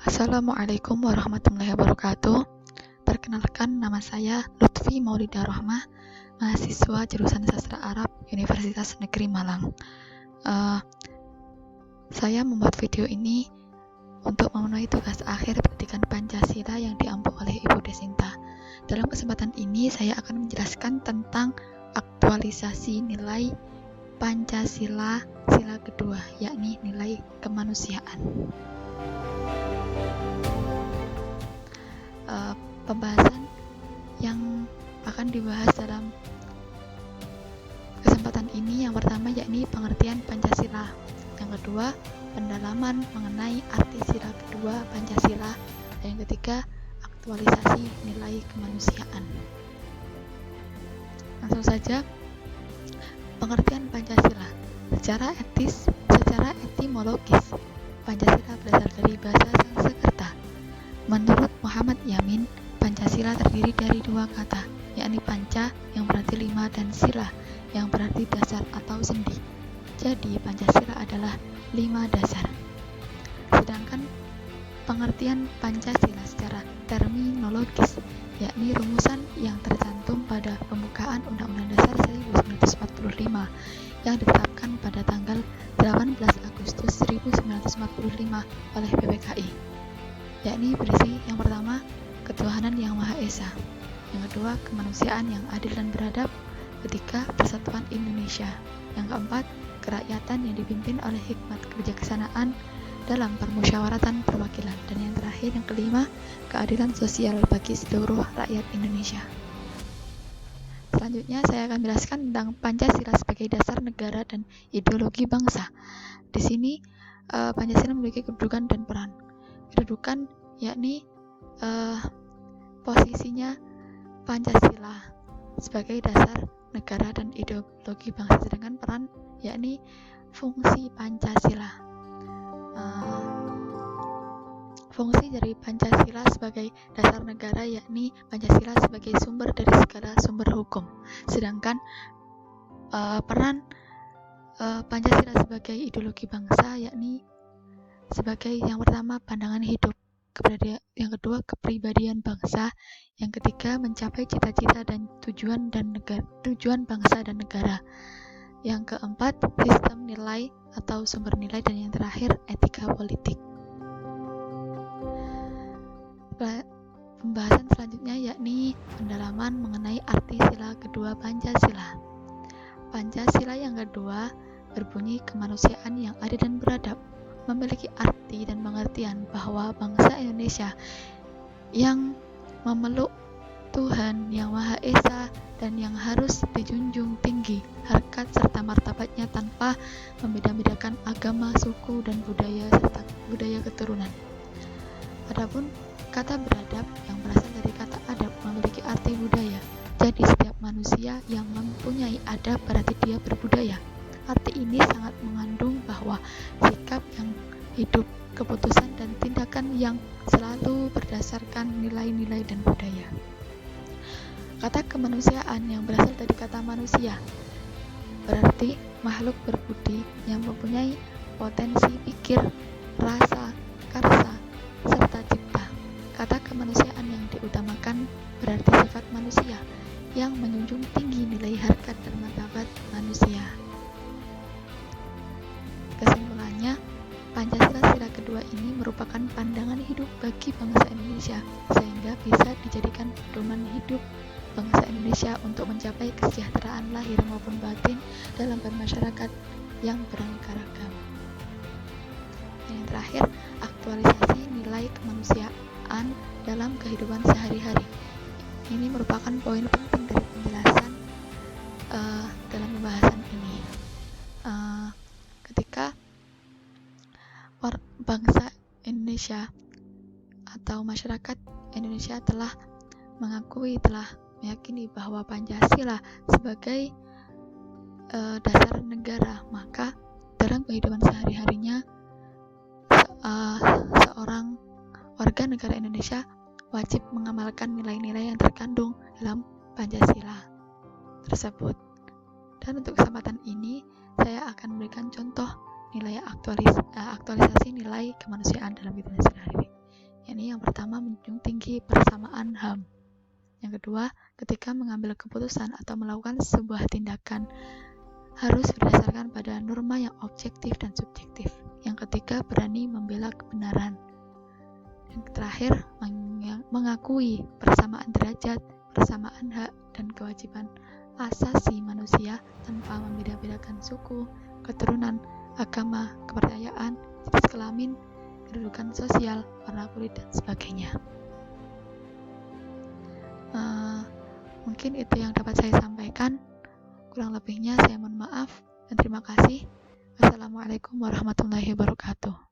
Assalamualaikum warahmatullahi wabarakatuh. Perkenalkan, nama saya Lutfi Maulida Rohmah, mahasiswa jurusan Sastra Arab Universitas Negeri Malang. Saya membuat video ini untuk memenuhi tugas akhir pendidikan Pancasila yang diampu oleh Ibu Desinta. Dalam kesempatan ini, saya akan menjelaskan tentang aktualisasi nilai Pancasila sila kedua, yakni nilai kemanusiaan. Pembahasan yang akan dibahas dalam kesempatan ini yang pertama yakni pengertian Pancasila, yang kedua pendalaman mengenai arti sila kedua Pancasila, dan yang ketiga aktualisasi nilai kemanusiaan. Langsung saja, pengertian Pancasila secara etimologis. Pancasila berasal dari bahasa Sanskerta. Menurut Muhammad Yamin, Pancasila terdiri dari dua kata, yakni panca yang berarti 5 dan sila yang berarti dasar atau sendi. Jadi Pancasila adalah 5 dasar. Sedangkan pengertian Pancasila secara terminologis, yakni rumusan yang tercantum pada pembukaan Undang-Undang Dasar 1945 yang ditetapkan pada tanggal 18 Agustus 1945 oleh PPKI, yakni berisi yang pertama ketuhanan yang Maha Esa, yang kedua kemanusiaan yang adil dan beradab, ketiga persatuan Indonesia, yang keempat kerakyatan yang dipimpin oleh hikmat kebijaksanaan dalam permusyawaratan perwakilan, dan yang terakhir yang kelima keadilan sosial bagi seluruh rakyat Indonesia. Selanjutnya saya akan menjelaskan tentang Pancasila sebagai dasar negara dan ideologi bangsa. Di sini Pancasila memiliki kedudukan dan peran. Kedudukan yakni posisinya Pancasila sebagai dasar negara dan ideologi bangsa, sedangkan peran yakni fungsi Pancasila. Fungsi dari Pancasila sebagai dasar negara yakni Pancasila sebagai sumber dari segala sumber hukum, sedangkan peran Pancasila sebagai ideologi bangsa yakni sebagai yang pertama pandangan hidup, yang kedua kepribadian bangsa, yang ketiga mencapai cita-cita dan tujuan bangsa dan negara, yang keempat sistem nilai atau sumber nilai, dan yang terakhir etika politik. Pembahasan selanjutnya yakni pendalaman mengenai arti sila kedua Pancasila. Pancasila yang kedua berbunyi kemanusiaan yang adil dan beradab, memiliki arti dan pengertian bahwa bangsa Indonesia yang memeluk Tuhan yang Maha Esa dan yang harus dijunjung tinggi harkat serta martabatnya tanpa membeda-bedakan agama, suku, dan budaya serta budaya keturunan. Adapun kata beradab yang berasal dari kata adab memiliki arti budaya. Jadi setiap manusia yang mempunyai adab berarti dia berbudaya. Arti ini sangat mengandung bahwa sikap yang hidup, keputusan dan tindakan yang selalu berdasarkan nilai-nilai dan budaya. Kata kemanusiaan yang berasal dari kata manusia berarti makhluk berbudi yang mempunyai potensi pikir, rasa, karsa, serta cipta. Kata kemanusiaan yang diutamakan berarti sifat manusia yang menjunjung tinggi nilai harkat dan martabat manusia. Kesimpulannya, Pancasila sila kedua ini merupakan pandangan hidup bagi bangsa Indonesia, sehingga bisa dijadikan pedoman hidup bangsa Indonesia untuk mencapai kesejahteraan lahir maupun batin dalam bermasyarakat yang beraneka ragam. Yang terakhir, aktualisasi nilai kemanusiaan dalam kehidupan sehari-hari. Ini merupakan poin penting dari penjelasan dalam pembahasan ini. Ketika bangsa Indonesia atau masyarakat Indonesia telah meyakini bahwa Pancasila sebagai dasar negara, maka dalam kehidupan sehari-harinya seorang warga negara Indonesia wajib mengamalkan nilai-nilai yang terkandung dalam Pancasila tersebut. Dan untuk kesempatan ini saya akan memberikan contoh nilai aktualisasi nilai kemanusiaan dalam kehidupan sehari-hari. yakni yang pertama menjunjung tinggi persamaan HAM. Yang kedua, ketika mengambil keputusan atau melakukan sebuah tindakan harus berdasarkan pada norma yang objektif dan subjektif. Yang ketiga, berani membela kebenaran. Yang terakhir, mengakui persamaan derajat, persamaan hak, dan kewajiban asasi manusia tanpa membeda-bedakan suku, keturunan, agama, kepercayaan, jenis kelamin, kedudukan sosial, warna kulit, dan sebagainya. Mungkin itu yang dapat saya sampaikan. Kurang lebihnya saya mohon maaf dan terima kasih. Wassalamualaikum warahmatullahi wabarakatuh.